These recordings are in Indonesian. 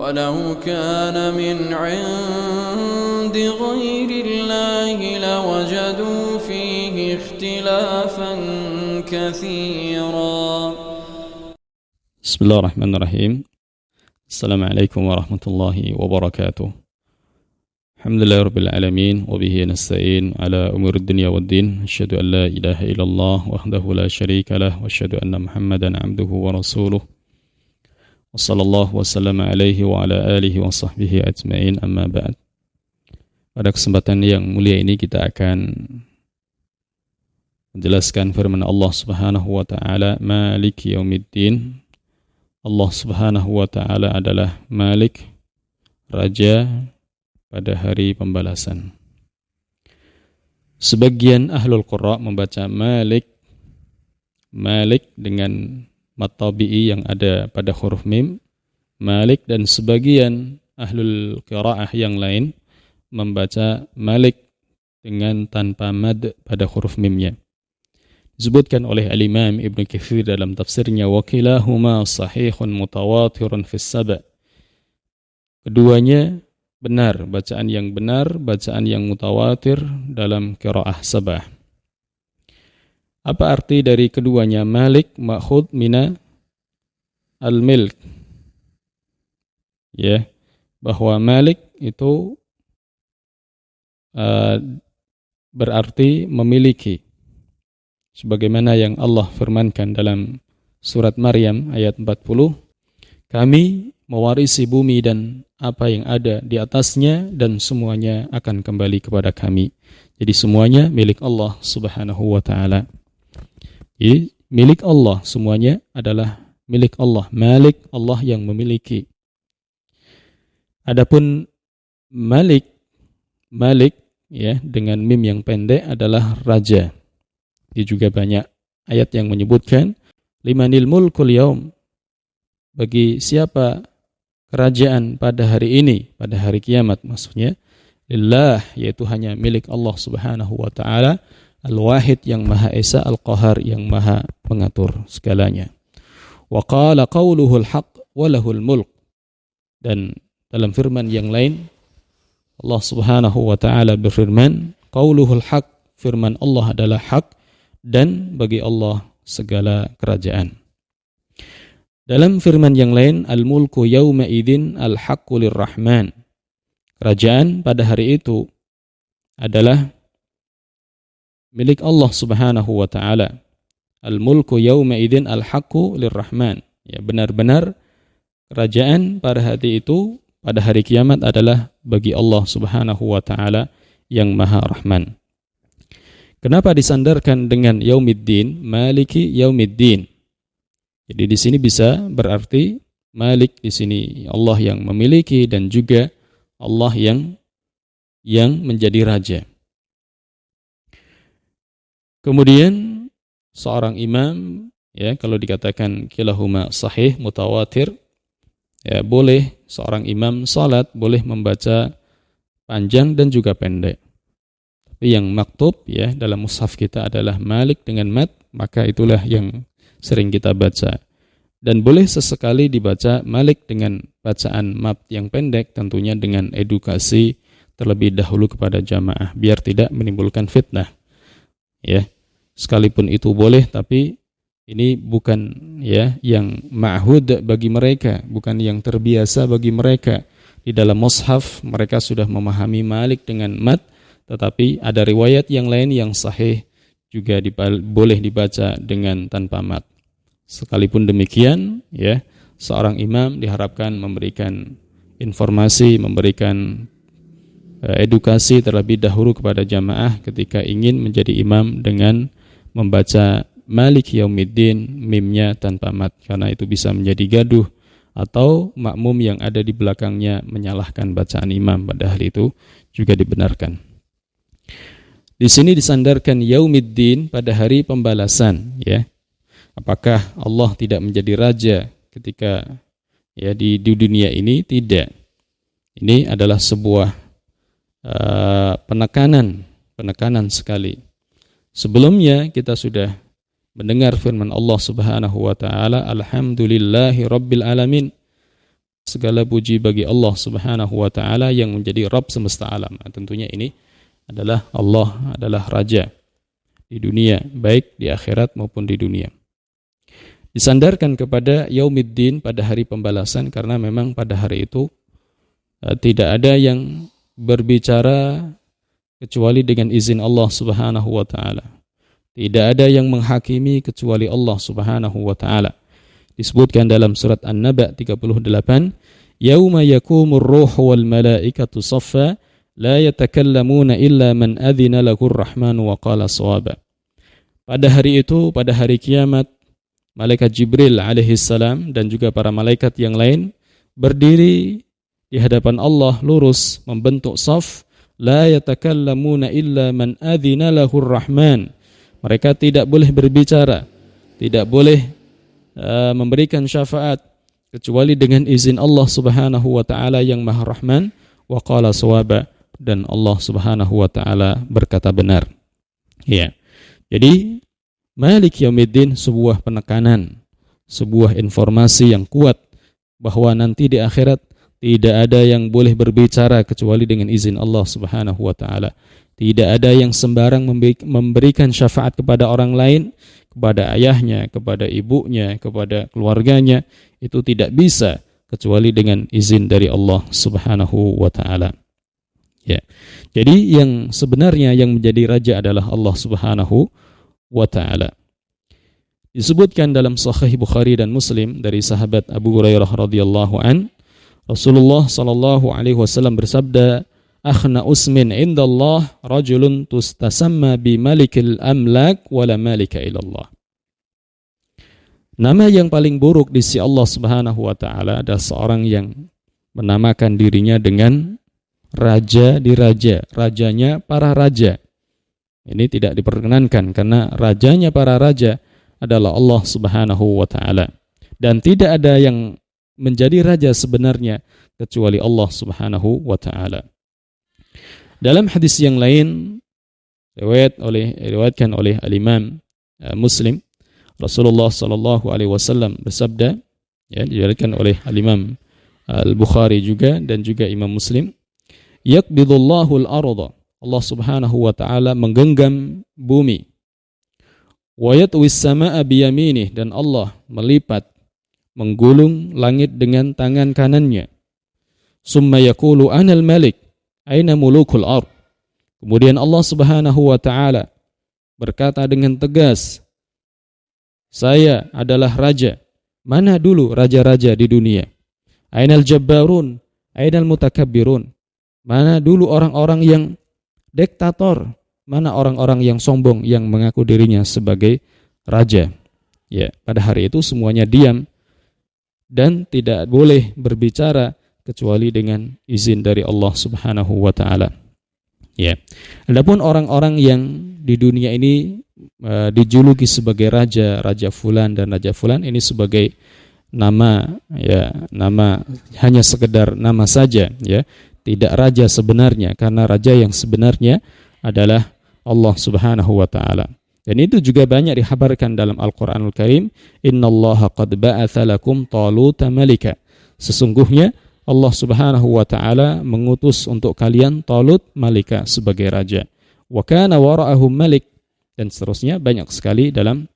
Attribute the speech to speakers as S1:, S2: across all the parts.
S1: ولو كان من عند غير الله لوجدوا فيه اختلافا كثيرا.
S2: بسم الله الرحمن الرحيم. السلام عليكم ورحمة الله وبركاته. الحمد لله رب العالمين وبه نستعين على أمور الدنيا والدين. أشهد أن لا إله إلا الله وحده لا شريك له وأشهد أن محمدا عبده ورسوله وصلى الله وسلم عليه وعلى آله وصحبه أجمعين. أما بعد. Pada kesempatan yang mulia ini kita akan menjelaskan firman Allah Subhanahu wa taala, Maliki Yaumiddin. Allah Subhanahu wa taala adalah Malik, Raja pada hari pembalasan. Sebagian ahlul qurra membaca Malik dengan mat tabi'i yang ada pada huruf mim, Malik, dan sebagian ahlul qiraah yang lain membaca Malik dengan tanpa mad pada huruf mimnya. Disebutkan oleh Al-Imam Ibn Katsir dalam tafsirnya, wakilahuma sahihun mutawatirun fis sab'. Keduanya benar, bacaan yang benar, bacaan yang mutawatir dalam qiraah sabah. Apa arti dari keduanya? Malik ma'khud mina al-milk. Ya, bahwa Malik itu berarti memiliki. Sebagaimana yang Allah firmankan dalam surat Maryam ayat 40, kami mewarisi bumi dan apa yang ada di atasnya dan semuanya akan kembali kepada kami. Jadi semuanya milik Allah Subhanahu wa taala. Jadi milik Allah, semuanya adalah milik Allah. Malik, Allah yang memiliki. Adapun Malik ya dengan mim yang pendek adalah raja. Ini juga banyak ayat yang menyebutkan limanil mulkul yaum, bagi siapa kerajaan pada hari ini, pada hari kiamat maksudnya, lillah, yaitu hanya milik Allah Subhanahu wa taala, al-wahid yang maha esa, al-qahar yang maha mengatur segalanya. Wa qala qawluhul haq wa lahul mulk. Dan dalam firman yang lain Allah Subhanahu wa taala berfirman, qawluhul haq, firman Allah adalah hak dan bagi Allah segala kerajaan. Dalam firman yang lain, al-mulku yawma idzin al-haqqu lirrahman. Kerajaan pada hari itu adalah milik Allah Subhanahu wa taala. Al-mulku yawma idzin al-haqqu lirrahman. Ya, benar-benar kerajaan pada hari itu, pada hari kiamat adalah bagi Allah Subhanahu wa taala yang Maha Rahman. Kenapa disandarkan dengan Yaumiddin, Maliki Yaumiddin? Jadi di sini bisa berarti Malik di sini Allah yang memiliki dan juga Allah yang menjadi raja. Kemudian seorang imam, ya, kalau dikatakan kilahuma sahih mutawatir, ya, boleh seorang imam salat boleh membaca panjang dan juga pendek. Tapi yang maktub, ya, dalam mushaf kita adalah Malik dengan mat, maka itulah yang sering kita baca. Dan boleh sesekali dibaca Malik dengan bacaan mat yang pendek, tentunya dengan edukasi terlebih dahulu kepada jamaah biar tidak menimbulkan fitnah. Ya, sekalipun itu boleh, tapi ini bukan, ya, yang ma'hud bagi mereka, bukan yang terbiasa bagi mereka. Di dalam mushaf mereka sudah memahami Malik dengan mat, tetapi ada riwayat yang lain yang sahih juga boleh dibaca dengan tanpa mat. Sekalipun demikian, ya, seorang imam diharapkan memberikan informasi, memberikan edukasi terlebih dahulu kepada jamaah ketika ingin menjadi imam dengan membaca Malik Yaumiddin, mimnya tanpa mat, karena itu bisa menjadi gaduh atau makmum yang ada di belakangnya menyalahkan bacaan imam pada hari itu juga dibenarkan. Di sini disandarkan Yaumiddin pada hari pembalasan, ya. Apakah Allah tidak menjadi raja ketika, ya, di dunia ini? Tidak. Ini adalah sebuah penekanan sekali. Sebelumnya kita sudah mendengar firman Allah Subhanahu wa taala, alhamdulillahi rabbil alamin. segala puji bagi Allah Subhanahu wa taala yang menjadi Rabb semesta alam. Nah, tentunya ini adalah Allah adalah raja di dunia, baik di akhirat maupun di dunia. Disandarkan kepada Yaumiddin, pada hari pembalasan, karena memang pada hari itu tidak ada yang berbicara kecuali dengan izin Allah Subhanahu wa taala. Tidak ada yang menghakimi kecuali Allah Subhanahu wa taala. Disebutkan dalam surat An-Naba 38, "Yauma yakumur ruhu wal malaikatu saffa, la yatakallamuna illa man adzina lahur rahmanu wa qala shawaba." Pada hari itu, pada hari kiamat, malaikat Jibril alaihi salam dan juga para malaikat yang lain berdiri di hadapan Allah lurus membentuk saf, la yatakallamuna illa man adzina lahur rahman. Mereka tidak boleh berbicara, tidak boleh memberikan syafaat kecuali dengan izin Allah Subhanahu wa taala yang Maha Rahman, wa qala shawaba, dan Allah Subhanahu wa taala berkata benar. Ya. Jadi Malik Yaumiddin sebuah penekanan, sebuah informasi yang kuat bahwa nanti di akhirat tidak ada yang boleh berbicara kecuali dengan izin Allah Subhanahu wa taala. Tidak ada yang sembarang memberikan syafaat kepada orang lain, kepada ayahnya, kepada ibunya, kepada keluarganya. Itu tidak bisa kecuali dengan izin dari Allah Subhanahu wa taala. Ya. Jadi yang sebenarnya yang menjadi raja adalah Allah Subhanahu wa taala. Disebutkan dalam Sahih Bukhari dan Muslim dari sahabat Abu Hurairah radhiyallahu an, Rasulullah sallallahu alaihi wasallam bersabda, "Akhna usmin indallah rajulun tustasamma bi malikil amlak wala malika ilallah." Nama yang paling buruk di sisi Allah Subhanahu wa taala adalah seorang yang menamakan dirinya dengan raja di raja, rajanya para raja. Ini tidak diperkenankan karena rajanya para raja adalah Allah Subhanahu wa taala. Dan tidak ada yang menjadi raja sebenarnya kecuali Allah Subhanahu wa taala. Dalam hadis yang lain diriwayatkan oleh al-Imam Muslim, Rasulullah sallallahu alaihi wasallam bersabda, ya, diriwayatkan oleh al-Imam Al-Bukhari juga dan juga Imam Muslim, "Yaqbidullahu al-ardha." Allah Subhanahu wa taala menggenggam bumi. "Wa yatwis samaa'a biyaminih." Dan Allah melipat, menggulung langit dengan tangan kanannya. "Summa yaqulu anal malik, aina mulukul ard." Kemudian Allah Subhanahu wa taala berkata dengan tegas, "Saya adalah raja. Mana dulu raja-raja di dunia? Ainal jabbarun, ainal mutakabbirun." Mana dulu orang-orang yang diktator? Mana orang-orang yang sombong yang mengaku dirinya sebagai raja? Ya, pada hari itu semuanya diam dan tidak boleh berbicara kecuali dengan izin dari Allah Subhanahu wa taala. Ya. Adapun orang-orang yang di dunia ini dijuluki sebagai raja, raja fulan dan raja fulan, ini sebagai nama, ya, nama hanya sekedar nama saja, ya. Tidak raja sebenarnya, karena raja yang sebenarnya adalah Allah Subhanahu wa taala. Dan itu juga banyak dikhabarkan dalam Al-Qur'anul Karim, "Innallaha qad ba'atsa lakum Taluta malika." Sesungguhnya Allah Subhanahu wa taala mengutus untuk kalian Talut malika sebagai raja. Wa kana wara'ahum malik, dan seterusnya banyak sekali dalam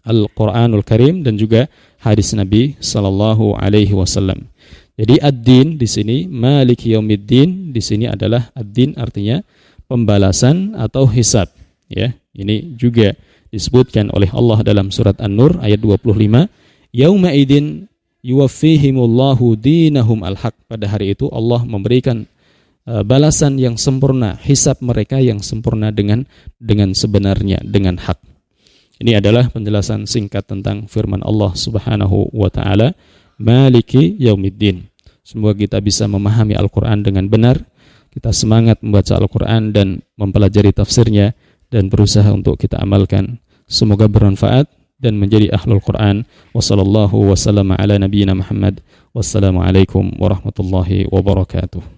S2: Al-Qur'anul Karim dan juga hadis Nabi sallallahu alaihi wasallam. Jadi ad-din di sini, Maliki Yaumiddin di sini adalah ad-din, artinya pembalasan atau hisab, ya. Ini juga disebutkan oleh Allah dalam surat An-Nur ayat 25, "Yauma idin yuwaffihimullahu dinahum al-haq." Pada hari itu Allah memberikan balasan yang sempurna, hisab mereka yang sempurna dengan sebenarnya, dengan hak. Ini adalah penjelasan singkat tentang firman Allah Subhanahu wa taala, Maliki Yaumiddin. Semoga kita bisa memahami Al-Quran dengan benar, kita semangat membaca Al-Quran dan mempelajari tafsirnya, dan berusaha untuk kita amalkan. Semoga bermanfaat dan menjadi ahlul Quran. Wassallallahu wasallam ala nabiyyina Muhammad. Wassalamualaikum warahmatullahi wabarakatuh.